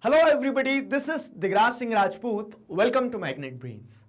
Hello everybody, this is Digraj Singh Rajput. Welcome to Magnet Brains.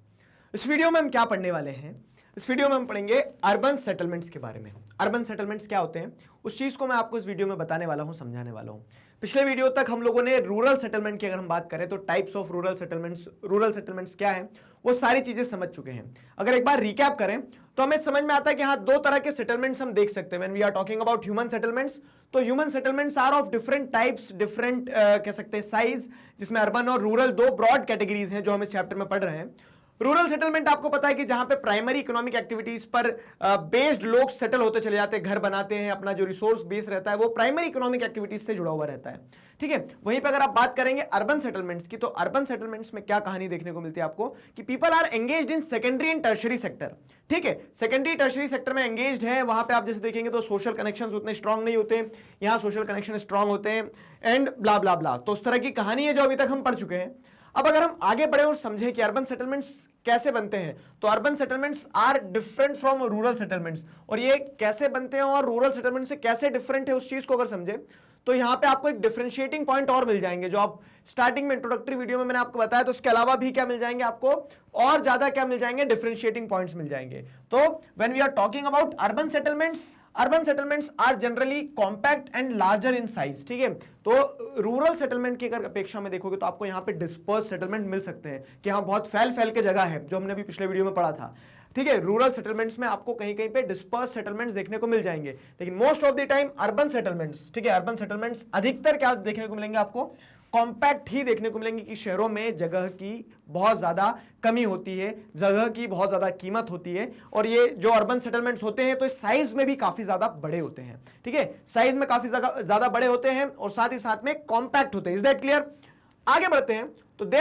इस video में हम क्या पढ़ने वाले हैं? इस वीडियो में हम पढ़ेंगे अर्बन सेटलमेंट्स के बारे में। अर्बन सेटलमेंट्स क्या होते हैं उस चीज को मैं आपको इस वीडियो में बताने वाला हूं, समझाने वाला हूं। पिछले वीडियो तक हम लोगों ने रूरल सेटलमेंट की अगर हम बात करें तो टाइप्स ऑफ रूरल सेटलमेंट्स क्या है वो सारी चीजें समझ चुके हैं। अगर एक बार रिकैप करें तो हमें समझ में आता है कि हाँ, दो तरह के सेटलमेंट्स हम देख सकते हैं। When we are talking about human settlements, तो human settlements are of different types, different कह सकते हैं साइज, जिसमें अर्बन और रूरल दो ब्रॉड कैटेगरीज हैं जो हम इस चैप्टर में पढ़ रहे हैं। रूरल सेटलमेंट आपको पता है कि जहां पे प्राइमरी इकोनॉमिक एक्टिविटीज पर बेस्ड लोग सेटल होते चले जाते हैं, घर बनाते हैं, अपना जो रिसोर्स बेस रहता है वो प्राइमरी इकोनॉमिक एक्टिविटीज से जुड़ा हुआ रहता है। ठीक है, वहीं पे अगर आप बात करेंगे अर्बन सेटलमेंट्स की, तो अर्बन सेटलमेंट्स में क्या कहानी देखने को मिलती है आपको कि people are engaged in secondary and tertiary sector. ठीक है, सेकेंडरी टर्शरी सेक्टर में एंगेज्ड है। वहां पे आप जैसे देखेंगे तो सोशल कनेक्शंस उतने स्ट्रांग नहीं होते, यहां सोशल कनेक्शन स्ट्रांग होते हैं एंड ब्ला ब्ला ब्ला। तो उस तरह की कहानी है जो अभी तक हम पढ़ चुके हैं। अब अगर हम आगे बढ़े और समझे कि अर्बन सेटलमेंट्स कैसे बनते हैं, तो urban settlements are different from rural settlements, और ये कैसे बनते हैं और रूरल सेटलमेंट से कैसे डिफरेंट है उस चीज को अगर समझे तो यहां पे आपको एक डिफरेंशिएटिंग पॉइंट और मिल जाएंगे, जो आप स्टार्टिंग में इंट्रोडक्टरी वीडियो में मैंने आपको बताया। तो उसके अलावा भी क्या मिल जाएंगे आपको, और ज्यादा क्या मिल जाएंगे, डिफरेंशिएटिंग पॉइंट्स मिल जाएंगे। तो when we are talking about urban settlements are generally compact and larger in size. ठीक है, तो रूरल सेटलमेंट की अगर अपेक्षा में देखोगे तो आपको यहां पे डिस्पर्स सेटलमेंट मिल सकते हैं कि हाँ, बहुत फैल के जगह है, जो हमने अभी पिछले वीडियो में पढ़ा था। ठीक है, रूरल सेटलमेंट्स में आपको कहीं कहीं पे डिस्पर्स सेटलमेंट्स देखने को मिल जाएंगे, लेकिन most of the time urban settlements, ठीक है, अर्बन सेटलमेंट्स अधिकतर क्या देखने को मिलेंगे आपको, कॉम्पैक्ट ही देखने को मिलेंगे कि शहरों में जगह की बहुत ज्यादा कमी होती है, जगह की बहुत ज्यादा कीमत होती है, और ये जो अर्बन सेटलमेंट्स होते हैं तो साइज में भी काफी ज्यादा बड़े होते हैं। ठीक है, साइज में काफी ज्यादा बड़े होते हैं और साथ ही साथ में कॉम्पैक्ट होते हैं। Is that clear? आगे बढ़ते हैं तो they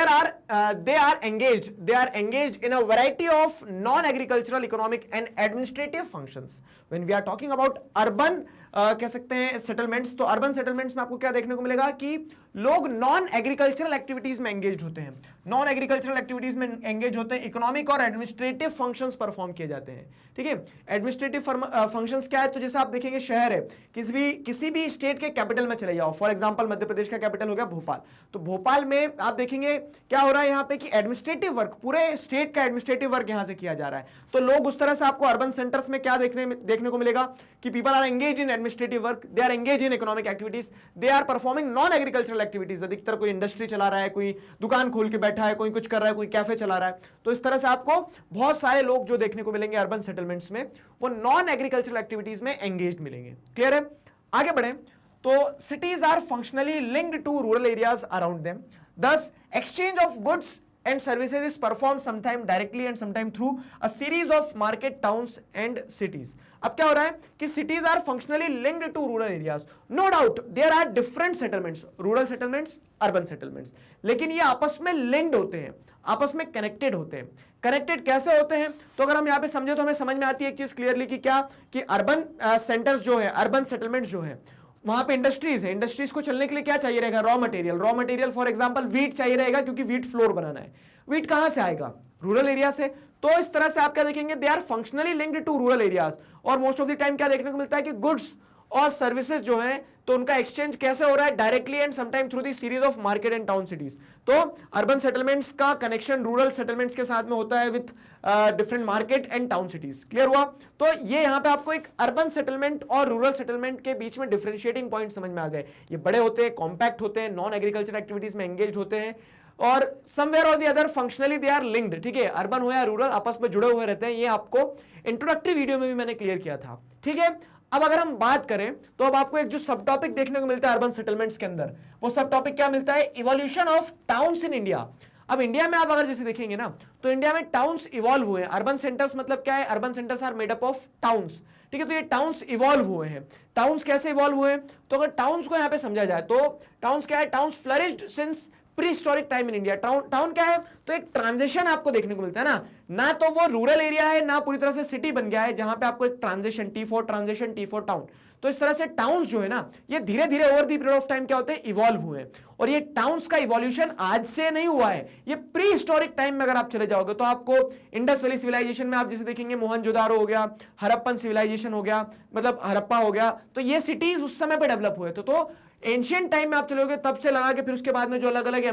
are engaged in a variety of non-agricultural, economic and administrative functions. When we are talking about urban कह सकते हैं सेटलमेंट्स, तो अर्बन सेटलमेंट्स में आपको क्या देखने को मिलेगा कि लोग नॉन एग्रीकल्चरल एक्टिविटीज में एंगेज होते हैं, नॉन एग्रीकल्चरल एक्टिविटीज में एंगेज होते हैं, इकोनॉमिक और एडमिनिस्ट्रेटिव फंक्शंस परफॉर्म किए जाते हैं। ठीक है, एडमिनिस्ट्रेटिव फंक्शंस क्या है, तो जैसे आप देखेंगे शहर है, किसी भी स्टेट के कैपिटल में चले जाओ, फॉर एग्जांपल मध्य प्रदेश का कैपिटल हो गया भोपाल, तो भोपाल में आप देखेंगे क्या हो रहा है यहाँ पे कि एडमिनिस्ट्रेटिव वर्क, पूरे स्टेट का एडमिनिस्ट्रेटिव वर्क यहाँ से किया जा रहा है। तो लोग उस तरह से आपको अर्बन सेंटर्स में क्या देखने को मिलेगा कि people are engage in administrative work, they are engage in economic activities, they are performing non agricultural activities. अधिकतर कोई इंडस्ट्री चला रहा है, कोई दुकान खोल के बैठा है, कोई कुछ कर रहा है, कोई कैफे चला रहा है। तो इस तरह से आपको बहुत सारे लोग जो देखने को मिलेंगे अर्बन सेटलमेंट्स में, वो नॉन एग्रीकल्चरल एक्टिविटीज में एंगेज मिलेंगे। क्लियर है? आगे बढ़े तो cities are functionally linked to rural areas around them, thus exchange of goods and services is performed sometime directly and sometime through a series of market towns and cities. अब क्या हो रहा है कि cities are functionally linked to rural areas. No doubt there are different settlements, rural settlements, urban settlements, लेकिन ये आपस में linked होते हैं, आपस में connected होते हैं। कनेक्टेड कैसे होते हैं, तो अगर हम यहाँ पे समझे तो हमें समझ में आती है एक चीज क्लियरली कि क्या कि अर्बन सेंटर्स जो है, अर्बन सेटलमेंट जो है, वहां पे इंडस्ट्रीज है, इंडस्ट्रीज को चलने के लिए क्या चाहिए रहेगा, raw material for example wheat चाहिए रहेगा, क्योंकि वीट फ्लोर बनाना है। वीट कहां से आएगा, रूरल एरिया से। तो इस तरह से आप क्या देखेंगे, they are functionally linked to rural areas, और मोस्ट ऑफ द टाइम क्या देखने को मिलता है कि गुड्स और सर्विसेज जो हैं तो उनका एक्सचेंज कैसे हो रहा है, directly and sometime through the series of market and town cities. तो अर्बन सेटलमेंट्स का कनेक्शन रूरल सेटलमेंट्स के साथ में होता है with different market and town cities. Clear हुआ? तो ये यहाँ पे आपको एक अर्बन सेटलमेंट और रूरल सेटलमेंट के बीच में डिफरेंशिएटिंग पॉइंट समझ में आ गए। ये बड़े होते हैं, कॉम्पैक्ट होते हैं, नॉन एग्रीकल्चर एक्टिविटीज में एंगेज होते हैं, और समवेयर और the other functionally they are linked. ठीक है, अर्बन हो या रूरल आपस में जुड़े हुए रहते हैं। ये आपको इंट्रोडक्टरी वीडियो में भी मैंने क्लियर किया था। ठीक है, अब अगर हम बात करें तो अब आपको एक जो सब टॉपिक देखने को मिलता है अर्बन सेटलमेंट्स के अंदर, वो सब टॉपिक क्या मिलता है, evolution of towns in India. अब इंडिया में आप अगर जैसे देखेंगे ना, तो इंडिया में टाउन्स इवॉल्व हुए हैं। अर्बन सेंटर्स मतलब क्या है, urban centres are made up of towns. ठीक है, तो ये टाउन्स इवॉल्व हुए हैं। टाउन्स कैसे इवॉल्व हुए, तो अगर टाउन्स को यहां पे समझा जाए तो टाउन्स क्या है, towns flourished since pre historic time in India. Town क्या है, तो एक ट्रांजिशन आपको देखने को मिलता है ना तो वो रूरल एरिया है, ना पूरी तरह से सिटी बन गया है, जहां पे आपको एक transition, T4 transition, T4 town. तो इस तरह से टाउन्स जो है ना, ये धीरे धीरे over the period of time क्या होते हैं, इवॉल्व हुए हैं। और ये टाउन्स का इवोल्यूशन आज से नहीं हुआ है, ये प्री हिस्टोरिक टाइम में अगर आप चले जाओगे तो आपको इंडस वैली सिविलाइजेशन में आप जैसे देखेंगे मोहनजोदारो हो गया, हड़प्पन सिविलाइजेशन हो गया, मतलब हड़प्पा हो गया, तो ये सिटीज उस समय पे डेवलप हुए थे। तो एंशियंट टाइम में आप चलोगे तब से लगा के फिर उसके बाद में जो अलग अलग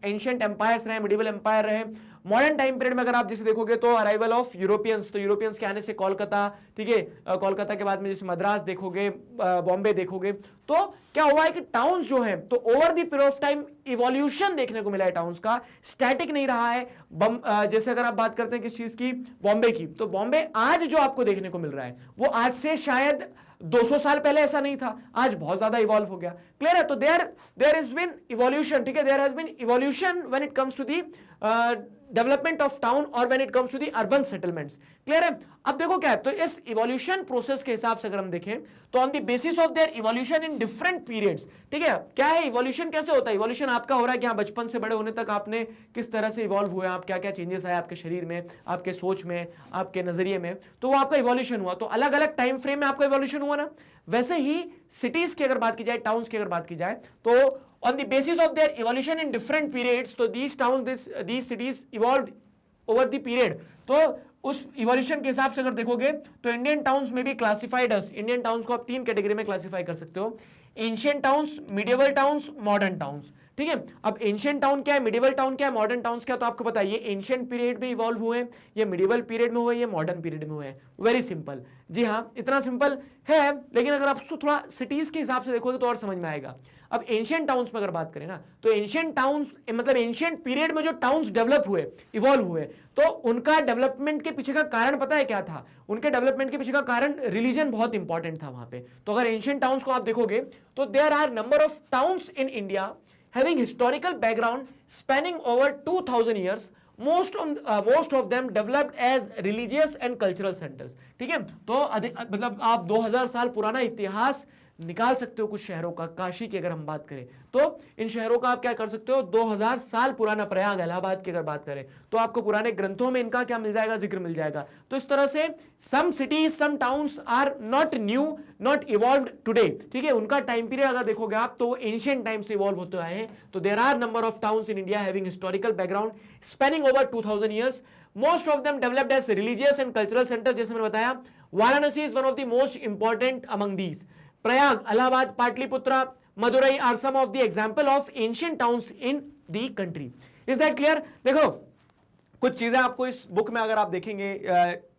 एंशियंट एम्पायर्स रहे, मिडिवल एम्पायर रहे, मॉडर्न टाइम पीरियड में अगर आप जैसे देखोगे तो अराइवल ऑफ यूरोपियंस, तो यूरोपियंस के आने से कोलकाता, ठीक है, कोलकाता के बाद में जैसे मद्रास देखोगे, बॉम्बे देखोगे, तो क्या हुआ है कि टाउन्स जो है तो over the period of time evolution देखने को मिला है टाउन्स का, स्टैटिक नहीं रहा है। जैसे अगर आप बात करते हैं किस चीज की, बॉम्बे की, तो बॉम्बे आज जो आपको देखने को मिल रहा है वो आज से शायद 200 साल पहले ऐसा नहीं था, आज बहुत ज्यादा इवॉल्व हो गया। क्लियर है? तो देयर इज बीन इवोल्यूशन, ठीक है, there has been evolution when it comes to the development of town और when it comes to the urban settlements. Clear है? अब देखो क्या है, तो इस इवोल्यूशन प्रोसेस के हिसाब से अगर हम देखें तो on the basis of their evolution in different periods, ठीक है, क्या है इवोल्यूशन, कैसे होता है इवोल्यूशन आपका हो रहा है कि हाँ बचपन से बड़े होने तक आपने किस तरह से इवॉल्व हुए, आप क्या क्या चेंजेस आए आपके शरीर में, आपके सोच में, आपके नजरिए में, तो वो आपका इवोल्यूशन हुआ। तो अलग अलग टाइम फ्रेम में आपका इवोल्यूशन हुआ ना, वैसे ही सिटीज की अगर बात की जाए, टाउन्स की अगर बात की जाए, तो on the basis of their evolution in different periods, so these towns, these cities evolved over the period। तो उस इवोल्यूशन के हिसाब से अगर देखोगे तो इंडियन टाउन्स में भी क्लासिफाइड, इंडियन टाउन्स को आप 3 कैटेगरी में क्लासिफाई कर सकते हो, ancient towns, medieval towns, modern towns. ठीक है, अब एंशिएंट टाउन क्या है, मिडिवल टाउन क्या है, मॉडर्न टाउन्स क्या, तो आपको पता है ये एंशिएंट पीरियड में इवॉल्व हुए, ये मिडिवल पीरियड में हुए, ये मॉडर्न पीरियड में हुए। वेरी सिंपल, जी हाँ, इतना सिंपल है, लेकिन अगर आप थोड़ा सिटीज के हिसाब से देखोगे तो और समझ में आएगा। अब एंशिएंट टाउन्स में अगर बात करें ना, तो एंशिएंट टाउन्स मतलब एंशिएंट पीरियड में जो टाउन्स डेवलप हुए, इवॉल्व हुए, तो उनका डेवलपमेंट के पीछे का कारण पता है क्या था, उनके डेवलपमेंट के पीछे का कारण रिलीजन बहुत इंपॉर्टेंट था वहां पे। तो अगर एंशिएंट टाउन्स को आप देखोगे तो there are number of towns in India having historical background spanning over 2000 years, most of them developed as religious and cultural centers। ठीक है, तो मतलब आप 2000 साल पुराना इतिहास निकाल सकते हो कुछ शहरों का। काशी की अगर हम बात करें तो इन शहरों का आप क्या कर सकते हो, 2000 साल पुराना, प्रयाग इलाहाबाद की अगर बात करें तो आपको पुराने ग्रंथों में इनका क्या मिल जाएगा, जिक्र मिल जाएगा। तो इस तरह से some cities, some towns are not new, not evolved today. ठीक है, उनका टाइम पीरियड अगर देखोगे आप तो एंशिएंट टाइम से इवॉल्व होते आए हैं। तो there are number of towns in India having historical background spanning over 2000 years, most of them developed as religious and cultural centers। जैसे मैंने बताया, Varanasi is one of the most important among these। Prayag, Allahabad, Pataliputra, Madurai are some of the example of ancient towns in the country. Is that clear? देखो कुछ चीजें आपको इस book में अगर आप देखेंगे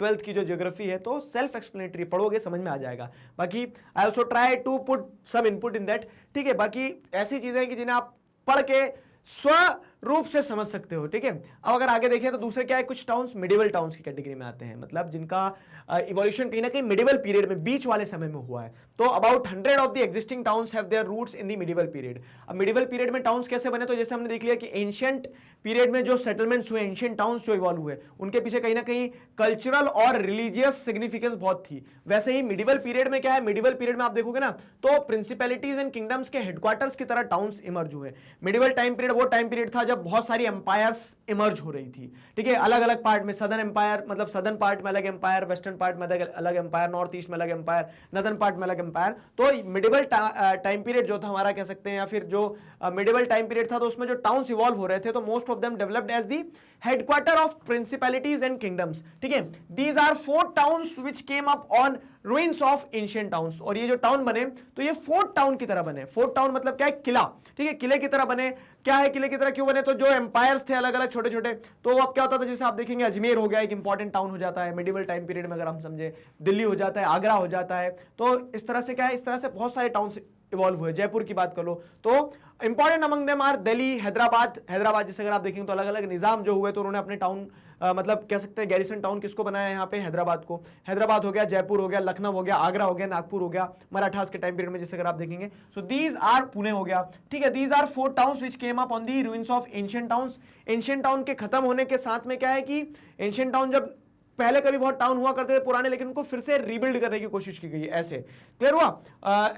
12th की जो ज्योग्राफी है तो सेल्फ एक्सप्लेनेटरी, पढ़ोगे समझ में आ जाएगा। बाकी I also try to put some input in that. ठीक है, बाकी ऐसी चीजें हैं कि जिन्हें आप पढ़ के स्वरूप से समझ सकते हो। ठीक है, अब अगर आगे देखें तो दूसरे क्या है, कुछ टाउन्स मिडिवल टाउन्स की कैटेगरी में आते हैं, मतलब जिनका इवोल्यूशन कहीं ना कहीं मिडिवल पीरियड में, बीच वाले समय में हुआ है। तो about 100 of the existing towns have their roots in the medieval period. अब मिडिवल पीरियड में टाउन्स कैसे बने, तो जैसे हमने देख लिया कि एंशिएंट पीरियड में जो सेटलमेंट्स हुए, एंशिएंट टाउन्स जो इवॉल्व हुए, उनके पीछे कहीं ना कहीं कल्चरल और रिलीजियस सिग्निफिकेंस बहुत थी। वैसे ही मिडिवल पीरियड में क्या है, मिडिवल पीरियड में आप देखोगे ना तो प्रिंसिपैलिटीज एंड किंगडम्स के हेडक्वार्टर्स की तरह टाउन्स इमर्ज हुए। मिडिवल टाइम पीरियड वो टाइम पीरियड था जब बहुत सारी एम्पायर्स इमर्ज हो रही थी। ठीक है, अलग अलग पार्ट में, सदर्न एम्पायर मतलब सदर्न पार्ट में अलग एम्पायर, वेस्टर्न पार्ट में अलग एम्पायर, नॉर्थ ईस्ट में अलग एम्पायर, नदर्न पार्ट में अलग एम्पायर। तो मिडिवल टाइम पीरियड जो था हमारा, कह सकते हैं, या फिर जो मिडिवल टाइम पीरियड था, तो उसमें जो टाउन्स इवॉल्व हो रहे थे तो most of them developed as the headquarter of principalities and kingdoms. ठीक है, these are 4 towns which came up on ruins of ancient towns. और ये जो टाउन बने तो ये फोर्ट टाउन की तरह बने। फोर्ट टाउन मतलब क्या है, किला। ठीक है, किले की तरह बने। क्या है, किले की तरह क्यों बने, तो जो एम्पायर्स थे अलग अलग छोटे छोटे, तो अब क्या होता था, जैसे आप देखेंगे अजमेर हो गया, एक इंपॉर्टेंट टाउन हो जाता है मिडिवल टाइम पीरियड में, अगर हम समझे, दिल्ली हो जाता है, आगरा हो जाता है। तो इस तरह से क्या है, इस तरह से बहुत सारे टाउन इवॉल्व हुए। जयपुर की बात कर लो तो important among them are Delhi, Hyderabad जैसे अगर आप देखेंगे तो अलग अलग निजाम जो हुए तो उन्होंने अपने टाउन मतलब कह सकते हैं गैरिसन टाउन किसको बनाया यहाँ पे, हैदराबाद को। हैदराबाद हो गया, जयपुर हो गया, लखनऊ हो गया, आगरा हो गया, नागपुर हो गया, मराठास के टाइम पीरियड में जैसे अगर आप देखेंगे। सो दीज आर, पुणे हो गया। ठीक है, these are 4 towns which came up on the ruins of ancient towns. Ancient town के खत्म होने के साथ में क्या है कि एंशिएंट टाउन, जब पहले कभी बहुत टाउन हुआ करते थे पुराने, लेकिन उनको फिर से रीबिल्ड करने की कोशिश की गई है। ऐसे क्लियर हुआ,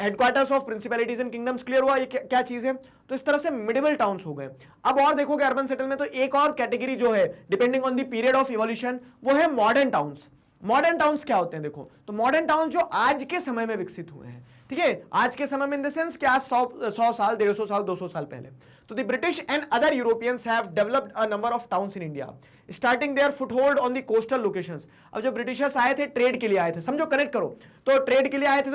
headquarters of principalities and kingdoms clear हुआ, ये क्या चीज है। तो इस तरह से मिडिवल टाउन्स हो गए। अब और देखोगे अर्बन सेटलमेंट, तो एक और कैटेगरी जो है depending on the period of evolution, वो है मॉडर्न टाउन्स। मॉडर्न टाउन्स क्या होते हैं, देखो तो मॉडर्न टाउन जो आज के समय में विकसित हुए हैं। ठीक है, आज के समय में इन द सेंस क्या 100 साल, 150 साल, 200 साल पहले। तो the British and other Europeans have developed a number of towns in India starting their foothold on the coastal locations. अब जब ब्रिटिशर्स आए थे, ट्रेड के लिए आए थे, समझो, कनेक्ट करो, तो ट्रेड के लिए आए थे,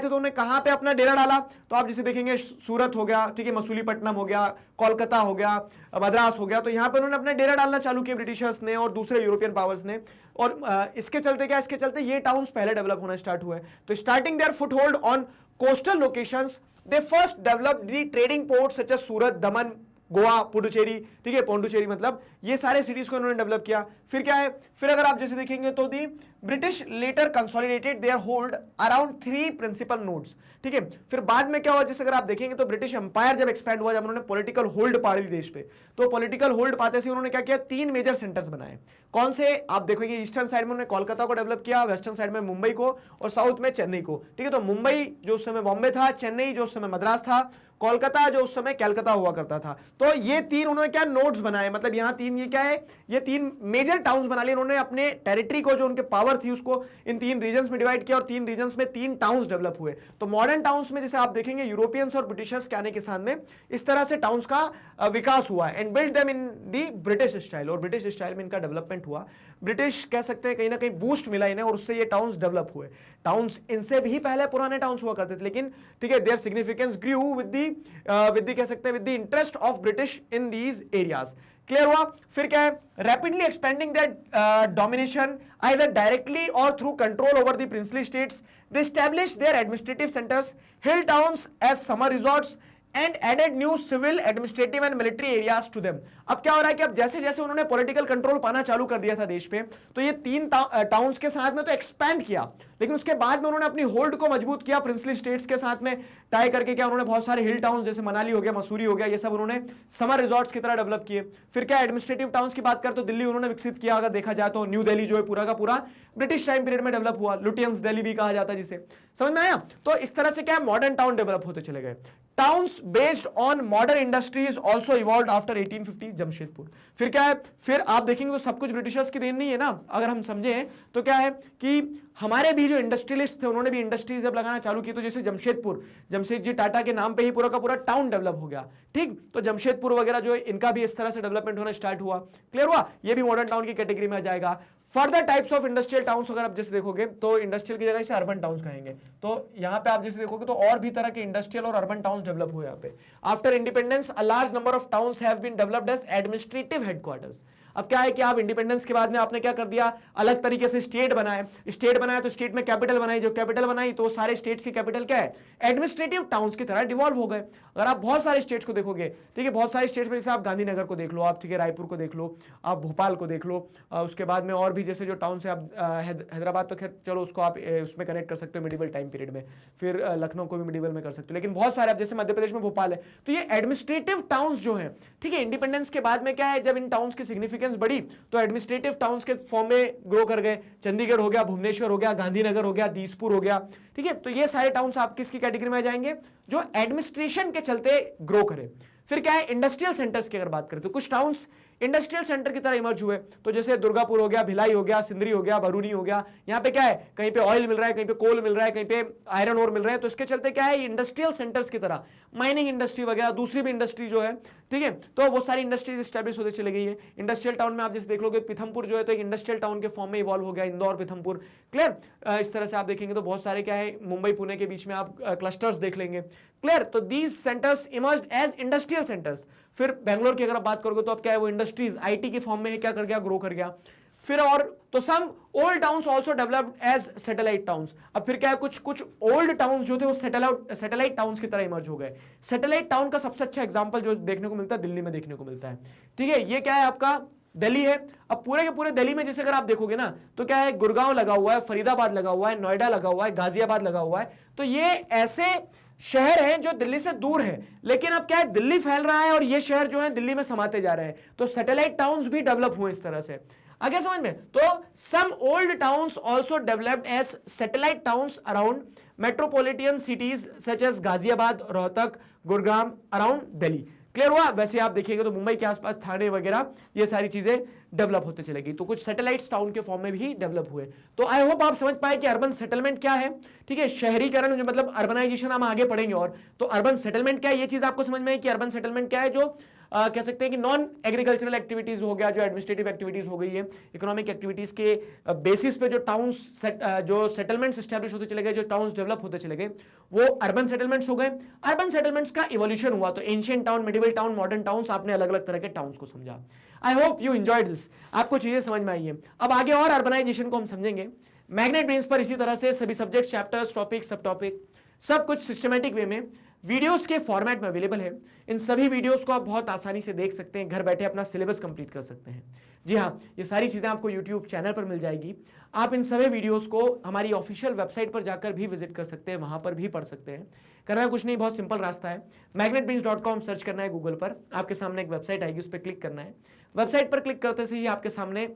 तो उन्होंने कहां पे अपना डेरा डाला? तो आप जैसे देखेंगे सूरत हो गया, ठीक है, मसूलीपट्टनम हो गया, कोलकाता हो गया, मद्रास हो गया, तो यहां पे उन्होंने अपना डेरा डालना चालू किया ब्रिटिशर्स ने और दूसरे यूरोपियन पावर्स ने। और इसके चलते ये टाउन्स पहले डेवलप होना स्टार्ट हुए। तो starting their foothold on coastal locations they first developed the trading ports such as Surat, Daman, Goa, Puducherry, ठीक है, पौंडुचेरी, मतलब ये सारे सिटीज को उन्होंने डेवलप किया। फिर क्या है, फिर अगर आप जैसे देखेंगे तो the British later consolidated their hold around 3 principal nodes, ठीक है। फिर बाद में क्या हुआ, जैसे अगर आप देखेंगे तो ब्रिटिश एम्पायर जब एक्सपैंड हुआ, जब उन्होंने पॉलिटिकल होल्ड पा ली देश पे, तो पॉलिटिकल होल्ड पाते से उन्होंने क्या किया, 3 मेजर सेंटर्स बनाए। कौन से? आप देखोगे ईस्टर्न साइड में उन्होंने कोलकाता को डेवलप किया, वेस्टर्न साइड में मुंबई को, और साउथ में चेन्नई को, ठीक है। तो मुंबई जो उस समय बॉम्बे था, चेन्नई जो उस समय मद्रास था, कोलकाता जो उस समय कलकत्ता हुआ करता था। तो ये 3 उन्होंने क्या नोड्स बनाए, मतलब यहाँ 3 ये क्या है, ये 3 मेजर टाउन्स बना लिए उन्होंने। अपने टेरिटरी को, जो उनके पावर थी, उसको इन 3 रीजन्स में डिवाइड किया और 3 रीजन्स में 3 टाउन्स डेवलप हुए। तो मॉडर्न टाउन्स में जैसे आप देखेंगे यूरोपियंस और ब्रिटिशर्स के आने के साथ में इस तरह से टाउन्स का विकास हुआ and build them in the British style, और ब्रिटिश स्टाइल में इनका डेवलपमेंट हुआ। ब्रिटिश कह सकते हैं कहीं ना कहीं बूस्ट मिला इन्हें और उससे ये टाउन्स डेवलप हुए। टाउन्स इनसे भी पहले पुराने टाउन्स हुआ करते थे, लेकिन ठीक है, their significance grew with the कह सकते हैं with the interest of British in these areas. Clear हुआ? फिर क्या है, rapidly expanding their domination either directly or through control over the princely states, they established their administrative centres, hill towns as summer resorts and added new civil, administrative and military areas to them. अब क्या हो रहा है कि अब जैसे जैसे उन्होंने पॉलिटिकल कंट्रोल पाना चालू कर दिया था देश पे, तो ये 3 टाउन्स के साथ में तो एक्सपैंड किया, लेकिन उसके बाद में उन्होंने अपनी होल्ड को मजबूत किया प्रिंसली स्टेट्स के साथ में टाई करके। क्या उन्होंने बहुत सारे हिल टाउन्स जैसे मनाली हो गया, मसूरी हो गया, ये सब उन्होंने समर रिजॉर्ट्स की तरह डेवलप किए। फिर क्या एडमिनिस्ट्रेटिव टाउन्स की बात करें तो दिल्ली उन्होंने विकसित किया। अगर देखा जाए तो न्यू दिल्ली जो है पूरा का पूरा ब्रिटिश टाइम पीरियड में डेवलप हुआ, लुटियंस दिल्ली भी कहा जाता है जिसे, समझ में आया? तो इस तरह से क्या मॉडर्न टाउन डेवलप होते चले गए। Towns based on modern industries also evolved after 1850, Jamshedpur. फिर क्या है, फिर आप देखेंगे तो सब कुछ ब्रिटिशर्स की देन नहीं है ना, अगर हम समझें तो क्या है कि हमारे भी जो इंडस्ट्रियलिस्ट थे उन्होंने भी इंडस्ट्रीज जब लगाना चालू की, तो जैसे जमशेदपुर, जमशेदजी टाटा के नाम पे ही पूरा का पूरा टाउन डेवलप हो गया, ठीक। तो जमशेदपुर वगैरह जो है इनका भी इस तरह से डेवलपमेंट होना स्टार्ट हुआ। क्लियर हुआ? ये भी मॉडर्न टाउन की कैटेगरी में आ जाएगा। Further types of industrial towns अगर आप जैसे देखोगे तो इंडस्ट्रियल की जगह इसे अर्बन टाउन्स कहेंगे। तो यहाँ पे आप जैसे देखोगे तो और भी तरह के इंडस्ट्रियल और अर्बन टाउन्स डेवलप हुए यहाँ पे। After independence a large number of towns have been developed as administrative headquarters. अब क्या है कि आप इंडिपेंडेंस के बाद में आपने क्या कर दिया, अलग तरीके से स्टेट बनाए तो स्टेट में कैपिटल बनाई, जो कैपिटल बनाई तो सारे स्टेट्स की कैपिटल क्या है, एडमिनिस्ट्रेटिव टाउन्स की तरह डिवॉल्व हो गए। अगर आप बहुत सारे स्टेट्स को देखोगे, ठीक है, बहुत सारे स्टेट्स में जैसे आप गांधीनगर को देख लो, आप ठीक है, रायपुर को देख लो, आप भोपाल को देख लो, उसके बाद में और भी जैसे जो टाउन है, आप हैदराबाद तो खैर चलो उसको आप उसमें कनेक्ट कर सकते हो मिडिवल टाइम पीरियड में, फिर लखनऊ को भी मिडिवल में कर सकते हो, लेकिन बहुत सारे आप जैसे मध्य प्रदेश में भोपाल है, तो ये एडमिनिस्ट्रेटिव टाउन्स जो है, ठीक है, इंडिपेंडेंस के बाद में क्या है, जब इन टाउन्स की सिग्निफिकेंस बढ़ी तो एडमिनिस्ट्रेटिव टाउन्स के फॉर्म में ग्रो कर गए। चंडीगढ़ हो गया, भुवनेश्वर हो गया, गांधीनगर हो गया, दीसपुर हो गया, ठीक है। तो ये सारे टाउन्स आप किसकी कैटेगरी में आ जाएंगे, जो एडमिनिस्ट्रेशन के चलते ग्रो करें। फिर क्या है, इंडस्ट्रियल सेंटर्स की अगर बात करें तो कुछ टाउन्स इंडस्ट्रियल सेंटर की तरह इमर्ज हुए। तो जैसे दुर्गापुर हो गया, भिलाई हो गया, सिंदरी हो गया, बरूनी हो गया, यहाँ पे क्या है, कहीं पे ऑयल मिल रहा है, कहीं पे कोल मिल रहा है, कहीं पे आयरन ओर मिल रहा है, तो इसके चलते क्या है, इंडस्ट्रियल सेंटर्स की तरह माइनिंग इंडस्ट्री वगैरह दूसरी भी इंडस्ट्री जो है, ठीक है, तो वो सारी इंडस्ट्रीज स्टैब्लिश होते चले गई है। इंडस्ट्रियल टाउन में आप जैसे देख लोगे पीथमपुर जो है तो एक इंडस्ट्रियल टाउन के फॉर्म में इवॉल्व हो गया, इंदौर, पीथमपुर। क्लियर? इस तरह से आप देखेंगे तो बहुत सारे क्या है, मुंबई पुणे के बीच में आप क्लस्टर्स देख लेंगे। क्लियर? तो these centres emerged as industrial centres. फिर बेंगलोर की अगर आप बात करोगे तो अब क्या है, वो इंडस्ट्रीज आईटी के फॉर्म में क्या कर गया, ग्रो कर गया। फिर और तो some old towns also developed as satellite towns. अब फिर क्या है, कुछ ओल्ड टाउन्स जो थे वो सैटेलाइट टाउन्स की तरह इमर्ज हो गए। सैटेलाइट टाउन का सबसे अच्छा एग्जांपल जो देखने को मिलता है दिल्ली में देखने को मिलता है, ठीक है। ये क्या है, आपका दिल्ली है। अब पूरे के पूरे दिल्ली में जैसे अगर आप देखोगे ना तो क्या है, गुड़गांव लगा हुआ है, फरीदाबाद लगा हुआ है, नोएडा लगा हुआ है, गाजियाबाद लगा हुआ है। तो ये ऐसे शहर हैं जो दिल्ली से दूर है, लेकिन अब क्या है, दिल्ली फैल रहा है और ये शहर जो है दिल्ली में समाते जा रहे हैं। तो सैटेलाइट टाउन्स भी डेवलप हुए इस तरह से। आगे समझ में, तो some old towns also developed as satellite towns around metropolitan cities such as Ghaziabad, Rohtak, Gurugram around Delhi. Clear हुआ? वैसे आप देखिएगा तो मुंबई के आसपास थाने वगैरह ये सारी चीजें डेवलप होते चलेगी, तो कुछ सैटेलाइट्स टाउन के फॉर्म में भी डेवलप हुए। तो आई होप आप समझ पाए कि अर्बन सेटलमेंट क्या है, ठीक है, शहरीकरण जो मतलब अर्बनाइजेशन हम आगे पढ़ेंगे। और तो अर्बन सेटलमेंट क्या है, ये चीज आपको समझ में है कि अर्बन सेटलमेंट क्या है, जो कह सकते हैं कि नॉन एग्रीकल्चरल एक्टिविटीज हो गया, जो एडमिनिस्ट्रेटिव एक्टिविटीज हो गई है, इकोनॉमिक एक्टिविटीज के बेसिस पे जो टाउन्स जो सेटलमेंट्स एस्टैब्लिश होते चले गए, जो टाउन्स डेवलप होते चले गए, वो अर्बन सेटलमेंट्स हो गए। अर्बन सेटलमेंट्स का इवोल्यूशन हुआ, तो ancient town, medieval town, modern towns, आपने अलग अलग तरह के टाउन्स को समझा। I hope you enjoyed this, आपको चीजें समझ में आई है। अब आगे और अर्बनाइजेशन को हम समझेंगे मैग्नेट ब्रेन्स पर। इसी तरह से सभी सब्जेक्ट्स, चैप्टर्स, टॉपिक, सब टॉपिक, सब कुछ सिस्टमैटिक वे में वीडियोस के फॉर्मेट में अवेलेबल है। इन सभी वीडियोस को आप बहुत आसानी से देख सकते हैं, घर बैठे अपना सिलेबस कंप्लीट कर सकते हैं। जी हाँ, ये सारी चीजें आपको यूट्यूब चैनल पर मिल जाएगी। आप इन सभी वीडियोस को हमारी ऑफिशियल वेबसाइट पर जाकर भी विजिट कर सकते हैं, वहां पर भी पढ़ सकते हैं। करना कुछ नहीं, बहुत सिंपल रास्ता है, magnetbeans.com सर्च करना है गूगल पर, आपके सामने एक वेबसाइट आएगी, उस पर क्लिक करना है। वेबसाइट पर क्लिक करते से ही आपके सामने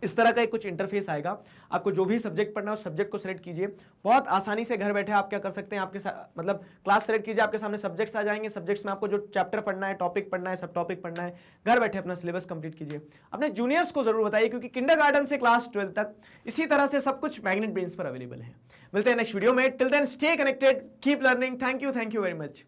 इस तरह का एक कुछ इंटरफेस आएगा। आपको जो भी सब्जेक्ट पढ़ना है उस सब्जेक्ट को सिलेक्ट कीजिए। बहुत आसानी से घर बैठे आप क्या कर सकते हैं, आपके मतलब क्लास सेलेक्ट कीजिए, आपके सामने सब्जेक्ट्स आ जाएंगे। सब्जेक्ट्स में आपको जो चैप्टर पढ़ना है, टॉपिक पढ़ना है, सब टॉपिक पढ़ना है, घर बैठे अपना सिलेबस कंप्लीट कीजिए। अपने जूनियर्स को जरूर बताइए, क्योंकि किंडरगार्टन से क्लास 12 तक इसी तरह से सब कुछ मैग्नेट ब्रेन्स पर अवेलेबल है। मिलते हैं नेक्स्ट वीडियो में। Till then stay connected, keep learning. Thank you very much.